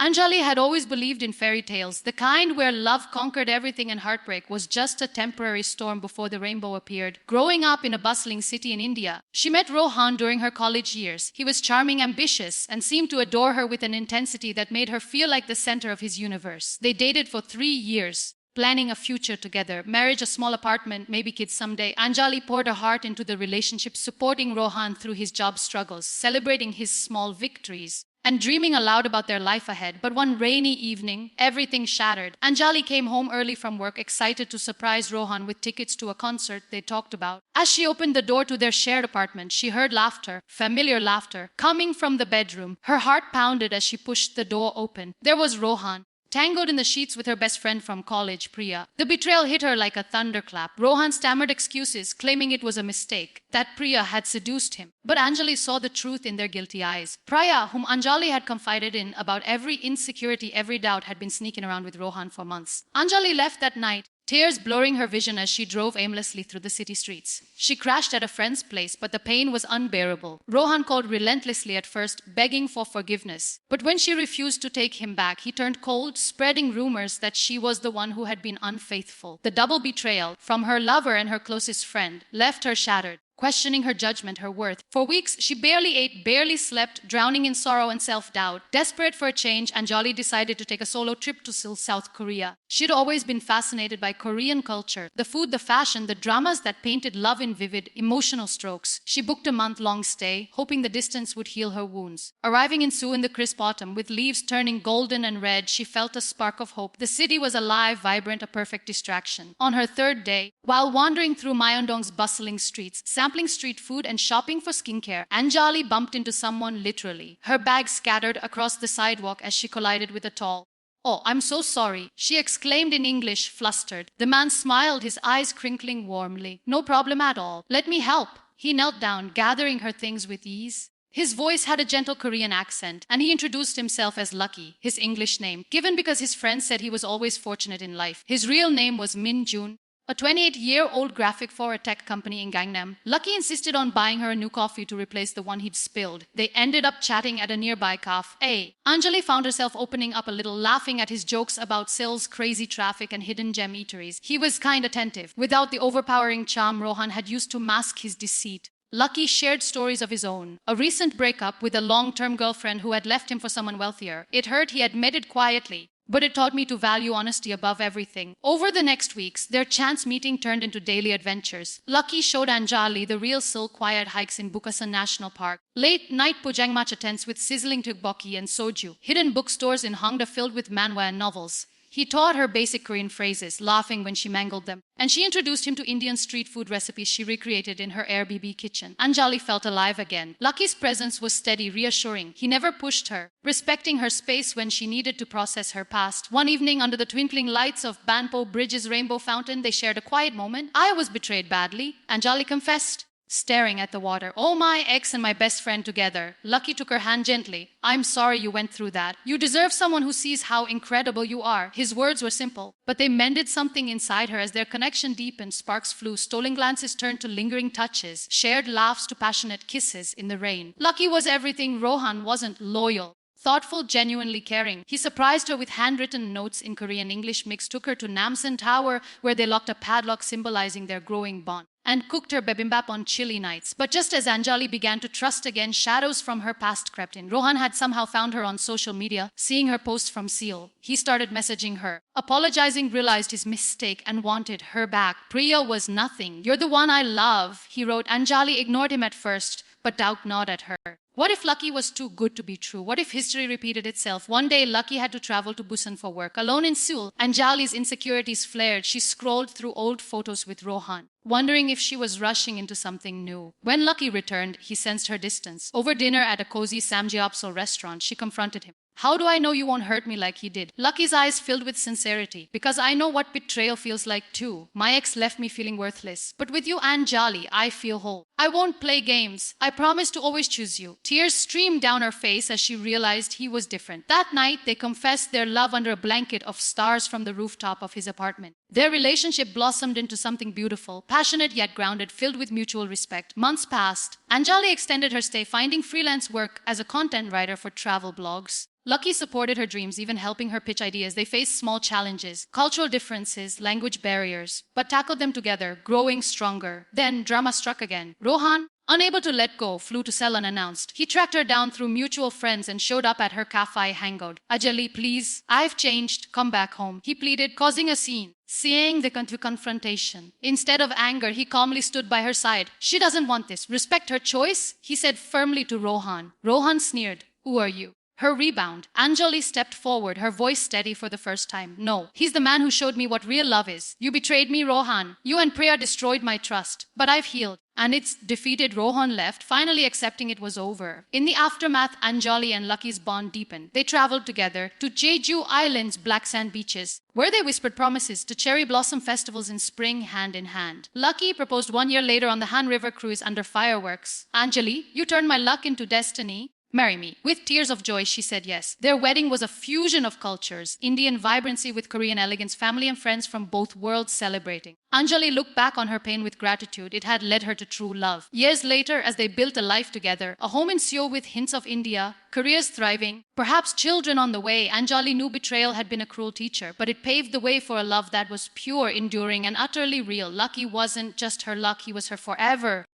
Anjali had always believed in fairy tales, the kind where love conquered everything and heartbreak was just a temporary storm before the rainbow appeared. Growing up in a bustling city in India, she met Rohan during her college years. He was charming, ambitious, and seemed to adore her with an intensity that made her feel like the center of his universe. They dated for 3 years, planning a future together, marriage, a small apartment, maybe kids someday. Anjali poured her heart into the relationship, supporting Rohan through his job struggles, celebrating his small victories, and dreaming aloud about their life ahead. But one rainy evening, everything shattered. Anjali came home early from work, excited to surprise Rohan with tickets to a concert they talked about. As she opened the door to their shared apartment, she heard laughter, familiar laughter, coming from the bedroom. Her heart pounded as she pushed the door open. There was Rohan, tangled in the sheets with her best friend from college, Priya. The betrayal hit her like a thunderclap. Rohan stammered excuses, claiming it was a mistake, that Priya had seduced him. But Anjali saw the truth in their guilty eyes. Priya, whom Anjali had confided in about every insecurity, every doubt, had been sneaking around with Rohan for months. Anjali left that night, tears blurring her vision as she drove aimlessly through the city streets. She crashed at a friend's place, but the pain was unbearable. Rohan called relentlessly at first, begging for forgiveness. But when she refused to take him back, he turned cold, spreading rumors that she was the one who had been unfaithful. The double betrayal from her lover and her closest friend left her shattered, questioning her judgment, her worth. For weeks, she barely ate, barely slept, drowning in sorrow and self-doubt. Desperate for a change, Anjali decided to take a solo trip to Seoul, South Korea. She'd always been fascinated by Korean culture, the food, the fashion, the dramas that painted love in vivid, emotional strokes. She booked a month-long stay, hoping the distance would heal her wounds. Arriving in Seoul in the crisp autumn, with leaves turning golden and red, she felt a spark of hope. The city was alive, vibrant, a perfect distraction. On her third day, while wandering through Myeongdong's bustling streets, sampling street food and shopping for skincare, Anjali bumped into someone literally. Her bag scattered across the sidewalk as she collided with a tall, "Oh, I'm so sorry," she exclaimed in English, flustered. The man smiled, his eyes crinkling warmly. "No problem at all. Let me help." He knelt down, gathering her things with ease. His voice had a gentle Korean accent, and he introduced himself as Lucky, his English name, given because his friends said he was always fortunate in life. His real name was Min-joon, a 28-year-old graphic for a tech company in Gangnam. Lucky insisted on buying her a new coffee to replace the one he'd spilled. They ended up chatting at a nearby cafe. Anjali found herself opening up a little, laughing at his jokes about Seoul's crazy traffic and hidden gem eateries. He was kind, attentive, without the overpowering charm Rohan had used to mask his deceit. Lucky shared stories of his own. A recent breakup with a long-term girlfriend who had left him for someone wealthier. It hurt, he admitted quietly, but it taught me to value honesty above everything. Over the next weeks, their chance meeting turned into daily adventures. Lucky showed Anjali the real Seoul, quiet hikes in Bukasan National Park, late-night pujangmacha tents with sizzling tteokbokki and soju, hidden bookstores in Hongdae filled with manhwa and novels. He taught her basic Korean phrases, laughing when she mangled them, and she introduced him to Indian street food recipes she recreated in her Airbnb kitchen. Anjali felt alive again. Lucky's presence was steady, reassuring. He never pushed her, respecting her space when she needed to process her past. One evening, under the twinkling lights of Banpo Bridge's rainbow fountain, they shared a quiet moment. "I was betrayed badly," Anjali confessed, staring at the water. "Oh, my ex and my best friend together." Lucky took her hand gently. "I'm sorry you went through that. You deserve someone who sees how incredible you are." His words were simple, but they mended something inside her. As their connection deepened, sparks flew, stolen glances turned to lingering touches, shared laughs to passionate kisses in the rain. Lucky was everything Rohan wasn't: loyal, thoughtful, genuinely caring. He surprised her with handwritten notes in Korean English mix, took her to Namsan Tower, where they locked a padlock symbolizing their growing bond, and cooked her bibimbap on chilly nights. But just as Anjali began to trust again, shadows from her past crept in. Rohan had somehow found her on social media, seeing her post from Seoul. He started messaging her, apologizing, realized his mistake, and wanted her back. "Priya was nothing. You're the one I love," he wrote. Anjali ignored him at first, but doubt gnawed at her. What if Lucky was too good to be true? What if history repeated itself? One day, Lucky had to travel to Busan for work. Alone in Seoul, Anjali's insecurities flared. She scrolled through old photos with Rohan, wondering if she was rushing into something new. When Lucky returned, he sensed her distance. Over dinner at a cozy Samgyeopsal restaurant, she confronted him. "How do I know you won't hurt me like he did?" Lucky's eyes filled with sincerity. "Because I know what betrayal feels like too. My ex left me feeling worthless. But with you, Anjali, I feel whole. I won't play games. I promise to always choose you." Tears streamed down her face as she realized he was different. That night, they confessed their love under a blanket of stars from the rooftop of his apartment. Their relationship blossomed into something beautiful, passionate yet grounded, filled with mutual respect. Months passed. Anjali extended her stay, finding freelance work as a content writer for travel blogs. Lucky supported her dreams, even helping her pitch ideas. They faced small challenges, cultural differences, language barriers, but tackled them together, growing stronger. Then drama struck again. Rohan, unable to let go, flew to Seoul unannounced. He tracked her down through mutual friends and showed up at her cafe hangout. Anjali, please, I've changed. Come back home, he pleaded, causing a scene. Seeing the confrontation. Instead of anger, he calmly stood by her side. She doesn't want this. Respect her choice, he said firmly to Rohan. Rohan sneered. Who are you? Her rebound. Anjali stepped forward, her voice steady for the first time. No, he's the man who showed me what real love is. You betrayed me, Rohan. You and Priya destroyed my trust. But I've healed. And it's defeated. Rohan left, finally accepting it was over. In the aftermath, Anjali and Lucky's bond deepened. They traveled together to Jeju Island's black sand beaches, where they whispered promises to cherry blossom festivals in spring hand in hand. Lucky proposed 1 year later on the Han River cruise under fireworks. Anjali, you turned my luck into destiny. Marry me. With tears of joy, she said yes. Their wedding was a fusion of cultures, Indian vibrancy with Korean elegance, family and friends from both worlds celebrating. Anjali looked back on her pain with gratitude. It had led her to true love. Years later, as they built a life together, a home in Seoul with hints of India, careers thriving, perhaps children on the way, Anjali knew betrayal had been a cruel teacher, but it paved the way for a love that was pure, enduring, and utterly real. Lucky wasn't just her luck, he was her forever.